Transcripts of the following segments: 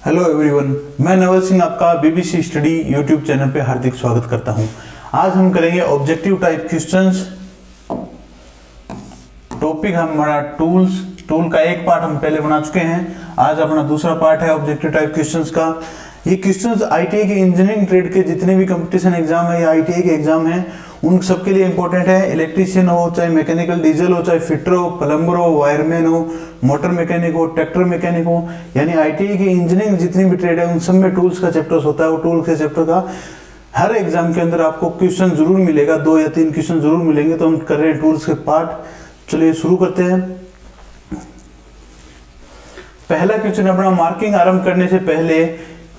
Hello everyone, मैं नवल सिंह आपका BBC study YouTube channel पे हार्दिक स्वागत करता हूं। आज हम करेंगे ऑब्जेक्टिव टाइप क्वेश्चंस। टॉपिक हमारा टूल का एक पार्ट हम पहले बना चुके हैं। आज अपना दूसरा पार्ट है ऑब्जेक्टिव टाइप क्वेश्चंस का। ये क्वेश्चंस आईटीआई के इंजीनियरिंग ट्रेड के जितने भी कंपटीशन एग्जाम है या आईटीआई के एग्जाम है उन सबके लिए इंपॉर्टेंट है। इलेक्ट्रीशियन हो, चाहे मैकेनिकल डीजल हो, चाहे फिटर हो, प्लम्बर हो, वायरमैन हो, मोटर मैकेनिक हो, ट्रैक्टर मैकेनिक हो, यानी आईटीआई की इंजीनियरिंग जितनी भी ट्रेड है उन सब में टूल्स का चैप्टर्स होता है। वो टूल के चैप्टर का हर एग्जाम के अंदर आपको क्वेश्चन जरूर मिलेगा, 2 या 3 क्वेश्चन जरूर मिलेंगे। तो हम कर रहे हैं टूल्स के पार्ट। चलिए शुरू करते हैं। पहला क्वेश्चन अपना, मार्किंग आरंभ करने से पहले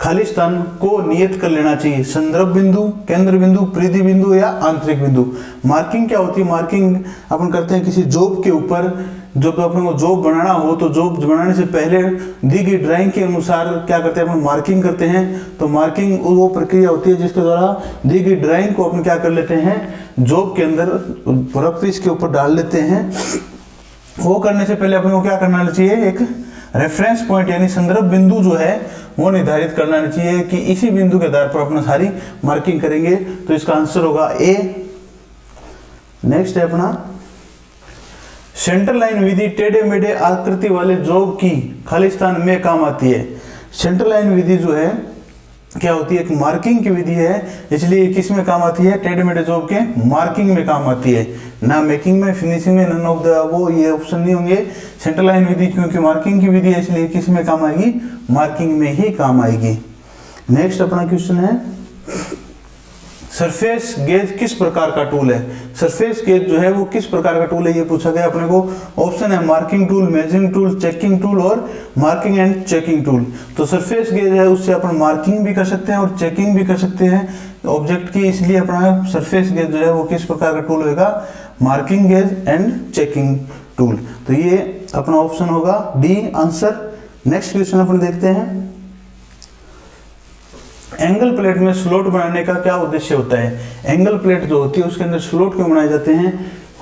खाली स्थान को नियत कर लेना चाहिए। संदर्भ बिंदु, केंद्र बिंदु, परिधि बिंदु या आंतरिक बिंदु। मार्किंग क्या होती है? मार्किंग अपन करते हैं किसी जॉब के ऊपर। जब अपने को जॉब बनाना हो तो जॉब बनाने से पहले दी गई ड्राइंग के अनुसार क्या करते हैं? अपन मार्किंग करते हैं। तो मार्किंग वो प्रक्रिया होती है जिसके द्वारा दी गई ड्राइंग को अपन क्या कर लेते हैं? जॉब के अंदर वर्कपीस के ऊपर डाल लेते हैं। वो करने से पहले अपने को क्या करना चाहिए? एक रेफरेंस पॉइंट यानी संदर्भ बिंदु जो है वो निर्धारित करना चाहिए कि इसी बिंदु के आधार पर अपना सारी मार्किंग करेंगे। तो इसका आंसर होगा ए। नेक्स्ट है अपना, सेंटर लाइन विधि टेढ़े मेढ़े आकृति वाले जॉब की खाली स्थान में काम आती है। सेंटर लाइन विधि जो है क्या होती है? एक मार्किंग की विधि है, इसलिए किस में काम आती है? टेढ़े मेढ़े जॉब के मार्किंग में काम आती है, ना मेकिंग में, फिनिशिंग में, नन ऑफ द वो ये ऑप्शन नहीं होंगे। सेंटर लाइन विधि क्योंकि मार्किंग की विधि है इसलिए किस में काम आएगी? मार्किंग में ही काम आएगी। नेक्स्ट अपना क्वेश्चन है, सरफेस गेज किस प्रकार का टूल है? सरफेस गेज जो है वो किस प्रकार का टूल है ये पूछा गया अपने को। ऑप्शन है marking tool, measuring tool, checking tool और मार्किंग एंड चेकिंग टूल। तो सरफेस गेज है उससे अपन मार्किंग भी कर सकते हैं और चेकिंग भी कर सकते हैं ऑब्जेक्ट की, इसलिए अपना सरफेस गेज जो है वो किस प्रकार का टूल होगा? Marking gauge and checking tool. तो ये अपना ऑप्शन होगा डी आंसर। नेक्स्ट क्वेश्चन अपन देखते हैं, एंगल प्लेट में स्लॉट बनाने का क्या उद्देश्य होता है? एंगल प्लेट जो होती है उसके अंदर स्लॉट क्यों बनाए जाते हैं?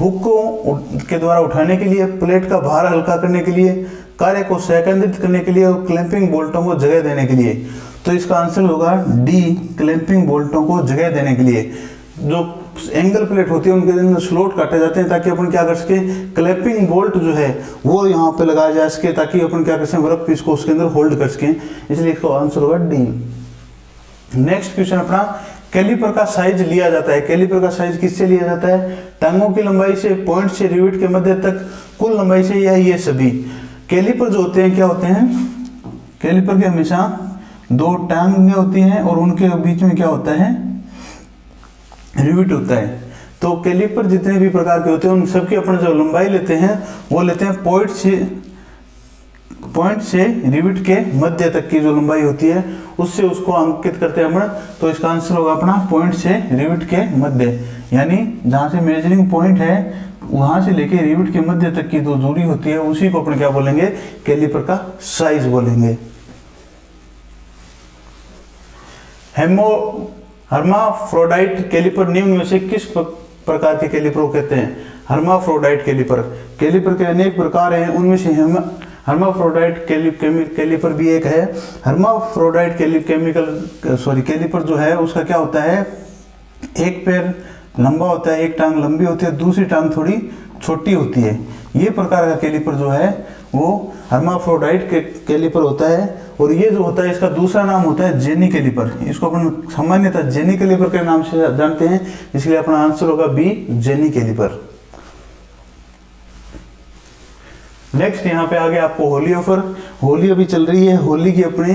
हुक को के द्वारा उठाने के लिए, प्लेट का भार हल्का करने के लिए, कार्य को संकेंद्रित करने के लिए और क्लैंपिंग बोल्टों को जगह देने के लिए। तो इसका आंसर होगा डी, क्लैंपिंग बोल्टों को जगह देने के लिए। जो एंगल प्लेट होती है उनके अंदर स्लॉट काटे जाते हैं ताकि अपन क्या कर सके? क्लैंपिंग बोल्ट जो है वो यहाँ पे लगाया जा सके ताकि अपन क्या कर सकें? वर्क पीस को उसके अंदर होल्ड कर सकें, इसलिए इसका आंसर होगा डी। नेक्स्ट क्वेश्चन अपना, कैलिपर का साइज लिया जाता है। कैलिपर का साइज किससे लिया जाता है? टांगों की लंबाई से, पॉइंट से रिवेट के मध्य तक, कुल लंबाई से, या ये सभी। कैलिपर जो होते हैं क्या होते हैं? कैलिपर के हमेशा 2 टांगें होती हैं और उनके बीच में क्या होता है? रिवेट होता है। तो कैलिपर जितने भी प्रकार के होते हैं उन सबकी अपना जो लंबाई लेते हैं वो लेते हैं पॉइंट से रिवेट के मध्य तक की जो लंबाई होती है उससे उसको अंकित करते हैं अपन। तो इसका आंसर होगा अपना पॉइंट से रिवेट के मध्य, यानी जहां से मेजरिंग पॉइंट है वहां से लेके रिवेट के मध्य तक की जो दूरी होती है उसी को अपन क्या बोलेंगे? कैलिपर का साइज बोलेंगे। हर्माफ्रोडाइट कैलिपर निम्न में से किस प्रकार के कैलिपर को कहते हैं? Hermaphrodite caliper. कैलिपर के अनेक प्रकार हैं, उनमें से हर्माफ्रोडाइट कैलिपर भी एक है। हर्माफ्रोडाइट कैलिपर जो है उसका क्या होता है? एक पैर लंबा होता है, एक टांग लंबी होती है, दूसरी टांग थोड़ी छोटी होती है। ये प्रकार का कैलिपर जो है वो हर्माफ्रोडाइट कैलिपर होता है। और ये जो होता है इसका दूसरा नाम होता है जेनी कैलिपर। इसको अपन सामान्यतः जेनी कैलिपर के नाम से जानते हैं, इसलिए अपना आंसर होगा बी, जेनी कैलिपर। नेक्स्ट यहाँ पे आगे आपको होली ऑफर, होली अभी चल रही है। होली की अपने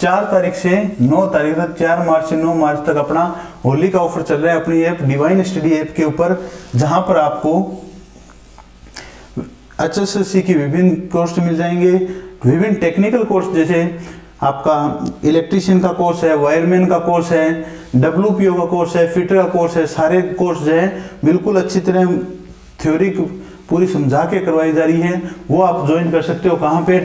4 तारीख से 9 तारीख तक, 4 मार्च से 9 मार्च तक अपना होली का ऑफर चल रहा है अपनी ऐप डिवाइन स्टडी ऐप के ऊपर, जहां पर आपको HSSC की विभिन्न कोर्स मिल जाएंगे। विभिन्न टेक्निकल कोर्स जैसे आपका इलेक्ट्रीशियन का कोर्स है, वायरमैन का कोर्स है, WPO का कोर्स है, फिटर का कोर्स है। सारे कोर्स जो है बिल्कुल अच्छी तरह थ्योरी पूरी समझा के करवाई जा रही है, वो आप ज्वाइन कर सकते हो। कहाँ पे?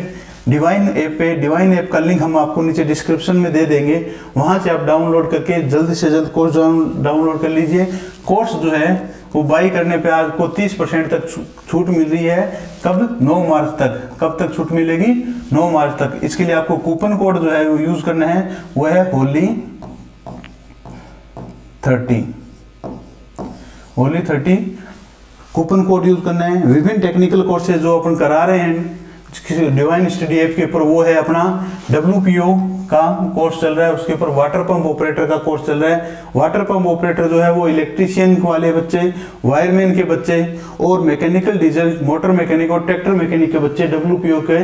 डिवाइन ऐप पे। डिवाइन ऐप का लिंक हम आपको नीचे डिस्क्रिप्शन में दे देंगे, वहां से आप डाउनलोड करके जल्द से जल्द कोर्स डाउनलोड कर लीजिए। कोर्स जो है वो बाई करने पे आपको 30% तक छूट मिल रही है। कब? 9 मार्च तक। कब तक छूट मिलेगी? 9 मार्च तक। इसके लिए आपको कूपन कोड जो है वो यूज करना है, वो है होली30। होली30 कूपन कोड यूज करना है। विभिन्न टेक्निकल कोर्सेज जो अपन करा रहे हैं डिवाइन स्टडी ऐप के ऊपर, वो है अपना WPO का कोर्स चल रहा है, उसके ऊपर वाटर पंप ऑपरेटर का कोर्स चल रहा है। वाटर पंप ऑपरेटर जो है वो इलेक्ट्रीशियन वाले बच्चे, वायरमैन के बच्चे और मैकेनिकल डीजल मोटर मैकेनिक और ट्रैक्टर मैकेनिक के बच्चे WPO के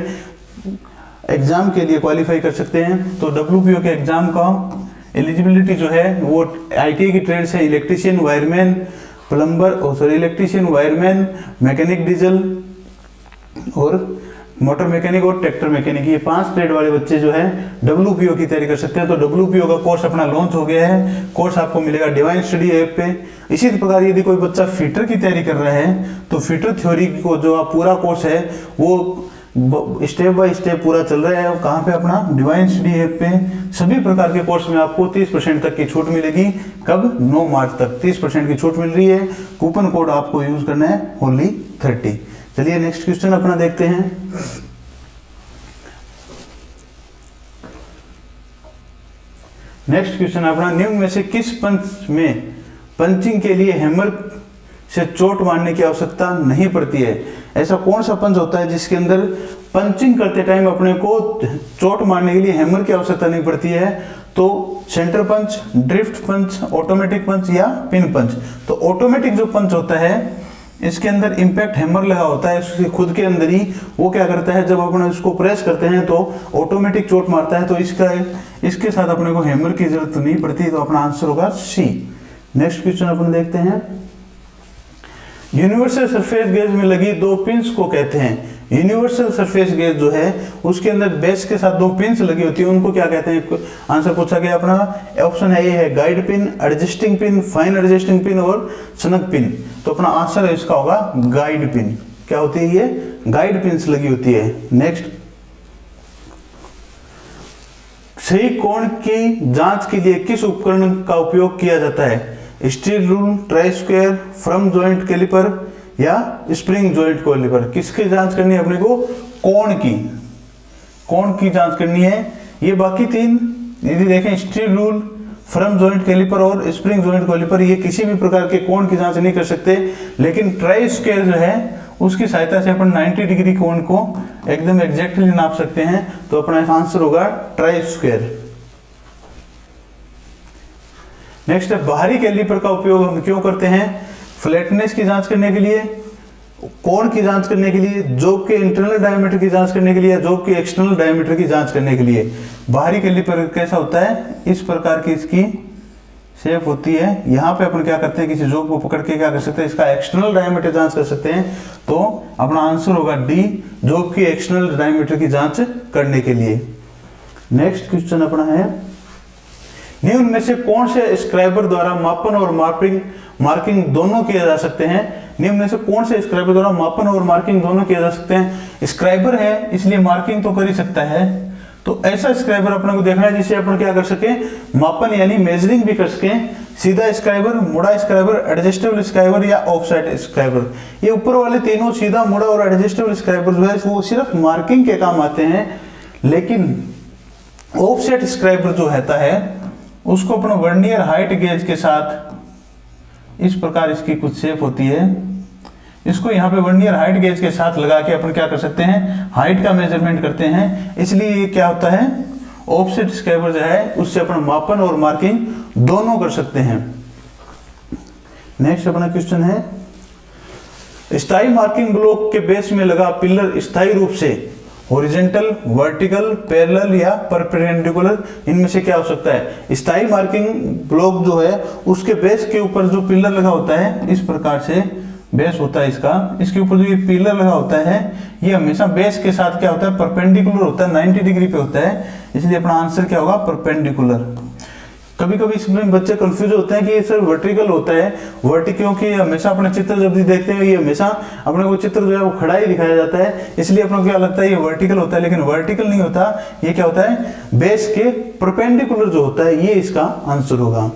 एग्जाम के लिए क्वालिफाई कर सकते हैं। तो WPO के एग्जाम का एलिजिबिलिटी जो है वो ITI की ट्रेड से electrician, wireman, plumber electrician, wireman, mechanic diesel और मोटर मैकेनिक और ट्रैक्टर मैकेनिक, ये 5 ट्रेड वाले बच्चे जो है WPO की तैयारी कर सकते हैं। तो WPO का कोर्स अपना लॉन्च हो गया है। कोर्स आपको मिलेगा डिवाइन स्टडी ऐप पे। इसी प्रकार यदि कोई बच्चा फिटर की तैयारी कर रहा है तो फिटर थ्योरी को जो पूरा कोर्स है वो स्टेप बाय स्टेप पूरा चल रहा है। कहाँ पे? अपना डिवाइन स्टडी ऐप पे। सभी प्रकार के कोर्स में आपको 30% तक की छूट मिलेगी। कब? 9 मार्च तक 30% की छूट मिल रही है। कूपन कोड आपको यूज करना है होली30। चलिए नेक्स्ट क्वेश्चन अपना देखते हैं। नेक्स्ट क्वेश्चन अपना, निम्न में से किस पंच में पंचिंग के लिए हैमर से चोट मारने की आवश्यकता नहीं पड़ती है? ऐसा कौन सा पंच होता है जिसके अंदर पंचिंग करते टाइम अपने को चोट मारने के लिए हैमर की आवश्यकता नहीं पड़ती है? तो सेंटर पंच, ड्रिफ्ट पंच, ऑटोमेटिक पंच या पिन पंच। तो ऑटोमेटिक जो पंच होता है इसके अंदर इंपैक्ट हैमर लगा होता है उसके खुद के अंदर ही। वो क्या करता है, जब अपन इसको प्रेस करते हैं तो ऑटोमेटिक चोट मारता है। तो इसके साथ अपने को हैमर की जरूरत नहीं पड़ती। तो अपना आंसर होगा सी। नेक्स्ट क्वेश्चन अपन देखते हैं। यूनिवर्सल सरफेस गेज में लगी 2 पिंस को कहते हैं? यूनिवर्सल सरफेस गेज जो है उसके अंदर बेस के साथ 2 पिंस लगी होती है, उनको क्या कहते हैं? आंसर पूछा गया अपना। ऑप्शन है, ये है guide pin, adjusting pin, fine adjusting pin और स्नग पिन। तो अपना आंसर इसका होगा गाइड पिन। क्या होती है ये? गाइड पिंस लगी होती है। नेक्स्ट, सही कोण की जांच के लिए किस उपकरण का उपयोग किया जाता है? Steel rule, try square, firm joint caliper या स्प्रिंग जॉइंट कैलिपर? किसकी जांच करनी है अपने को? कोण की जांच करनी है। ये बाकी 3 यदि देखें, steel rule, firm joint caliper और स्प्रिंग जॉइंट कैलिपर, ये किसी भी प्रकार के कोण की जांच नहीं कर सकते। लेकिन ट्राई स्क्वायर जो है उसकी सहायता से अपन 90 डिग्री कोण को एकदम एग्जैक्टली नाप सकते हैं। तो अपना आंसर होगा ट्राई स्क्वायर। नेक्स्ट है, बाहरी कैलिपर का उपयोग हम क्यों करते हैं? फ्लैटनेस की जांच करने के लिए, कोण की जांच करने के लिए, जॉब के इंटरनल डायमीटर की जांच करने के लिए, जॉब के एक्सटर्नल डायमीटर की जांच करने के लिए। बाहरी कैलिपर कैसा होता है? इस प्रकार की इसकी शेप होती है। यहाँ पे अपन क्या करते हैं, किसी जॉब को पकड़ के क्या कर सकते हैं, इसका एक्सटर्नल डायमीटर जांच कर सकते हैं। तो अपना आंसर होगा डी, जॉब की एक्सटर्नल डायमीटर की जांच करने के लिए। नेक्स्ट क्वेश्चन अपना है, निम्न में से कौन से स्क्राइबर द्वारा मापन और मार्किंग दोनों किए जा सकते हैं? निम्न में से कौन से स्क्राइबर द्वारा मापन और मार्किंग दोनों किए जा सकते हैं? स्क्राइबर है इसलिए मार्किंग तो कर ही सकता है। तो ऐसा स्क्राइबर अपने को देखना है जिससे अपन क्या कर सके, मापन यानी मेजरिंग भी कर सके। सीधा स्क्राइबर, मुड़ा स्क्राइबर, एडजस्टेबल स्क्राइबर या ऑफसेट स्क्राइबर। ये ऊपर वाले तीनों सीधा, मुड़ा और एडजस्टेबल स्क्राइबर जो है वो सिर्फ मार्किंग के काम आते हैं। लेकिन ऑफसेट स्क्राइबर जो होता है उसको अपन वर्नियर हाइट गेज के साथ, इस प्रकार इसकी कुछ शेप होती है, इसको यहाँ पे वर्नियर हाइट गेज के साथ लगा के अपन क्या कर सकते हैं, हाइट का मेजरमेंट करते हैं। इसलिए ये क्या होता है, ऑफसेट स्क्राइबर जो है उससे अपन मापन और मार्किंग दोनों कर सकते हैं। नेक्स्ट अपना क्वेश्चन है, स्थायी मार्किंग ब्लॉक के बेस में लगा पिलर स्थायी रूप से हॉरिजॉन्टल, वर्टिकल, पैरेलल या परपेंडिकुलर, इनमें से क्या हो सकता है? स्थायी मार्किंग ब्लॉक जो है उसके बेस के ऊपर जो पिलर लगा होता है, इस प्रकार से बेस होता है इसका, इसके ऊपर जो ये पिलर लगा होता है ये हमेशा बेस के साथ क्या होता है, परपेंडिकुलर होता है, 90 डिग्री पे होता है। इसलिए अपना आंसर क्या होगा, परपेंडिकुलर। कभी कभी इसमें बच्चे कंफ्यूज होते हैं कि ये सर वर्टिकल होता है, क्योंकि हमेशा अपने चित्र जब भी देखते हैं ये हमेशा अपने को चित्र जो है वो खड़ा ही दिखाया जाता है, इसलिए अपने को क्या लगता है ये वर्टिकल होता है, लेकिन वर्टिकल नहीं होता। ये क्या होता है, बेस के परपेंडिकुलर जो होता है, ये इसका आंसर होगा।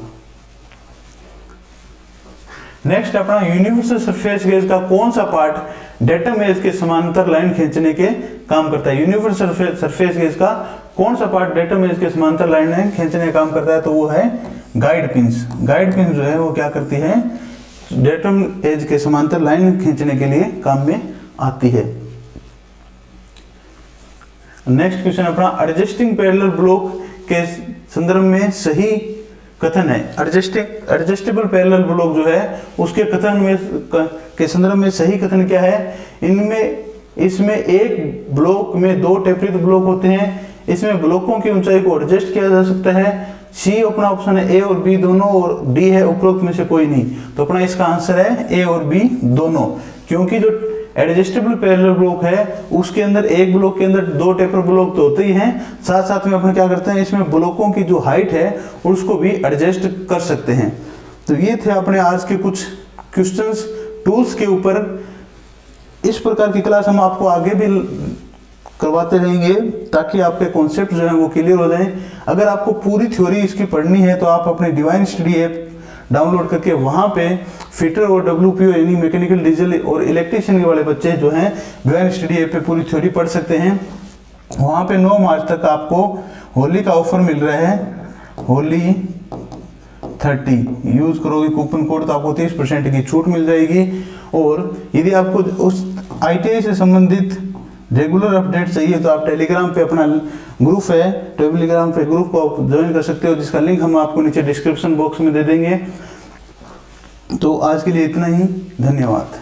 नेक्स्ट अपना यूनिवर्सल सरफेस गेज का कौन सा पार्ट डेटम एज के समांतर लाइन खींचने के काम करता है? यूनिवर्सल सरफेस गेज का कौन सा पार्ट डेटम एज के समांतर लाइन खींचने का काम करता है? तो वो है गाइड पिंस। गाइड पिंस जो है वो क्या करती है? डेटम एज के समांतर लाइन खींचने के लिए काम में आती है। नेक्स्ट क्वेश्चन अपना एडजस्टिंग पैरेलल ब्लॉक के संदर्भ में सही कथन है। एडजस्टेबल पैरेलल ब्लॉक जो है उसके कथन में के संदर्भ में सही कथन क्या है? इसमें एक ब्लॉक में दो टेपरित ब्लॉक होते हैं, इसमें ब्लॉकों की ऊंचाई को एडजस्ट किया जा सकता है। सी अपना ऑप्शन है ए और बी दोनों, और डी है उपरोक्त में से कोई नहीं। तो अपना इसका आंसर है ए और बी दोनों, क्योंकि जो एडजस्टेबल पैरेलल ब्लॉक है उसके अंदर एक ब्लॉक के अंदर दो टेपर ब्लॉक तो होते ही हैं, साथ साथ में अपने क्या करते हैं इसमें ब्लॉकों की जो हाइट है उसको भी एडजस्ट कर सकते हैं। तो ये थे अपने आज के कुछ क्वेश्चंस टूल्स के ऊपर। इस प्रकार की क्लास हम आपको आगे भी करवाते रहेंगे ताकि आपके कॉन्सेप्ट जो है वो क्लियर हो जाएं। अगर आपको पूरी थ्योरी इसकी पढ़नी है तो आप अपने डिवाइन स्टडी ऐप डाउनलोड करके वहां पे फिटर और WPO यानी मैकेनिकल, डीजल और इलेक्ट्रिशियन के वाले बच्चे जो हैं डिवाइन स्टडी ऐप पे पूरी थ्योरी पढ़ सकते हैं। वहां पे 9 मार्च तक आपको होली का ऑफर मिल रहा है, होली 30 यूज करोगे कूपन कोड तो आपको 30% की छूट मिल जाएगी। और यदि आपको उस ITI से संबंधित रेगुलर अपडेट चाहिए तो आप टेलीग्राम पे अपना ग्रुप है, टेलीग्राम पे ग्रुप को आप ज्वाइन कर सकते हो, जिसका लिंक हम आपको नीचे डिस्क्रिप्शन बॉक्स में दे देंगे। तो आज के लिए इतना ही, धन्यवाद।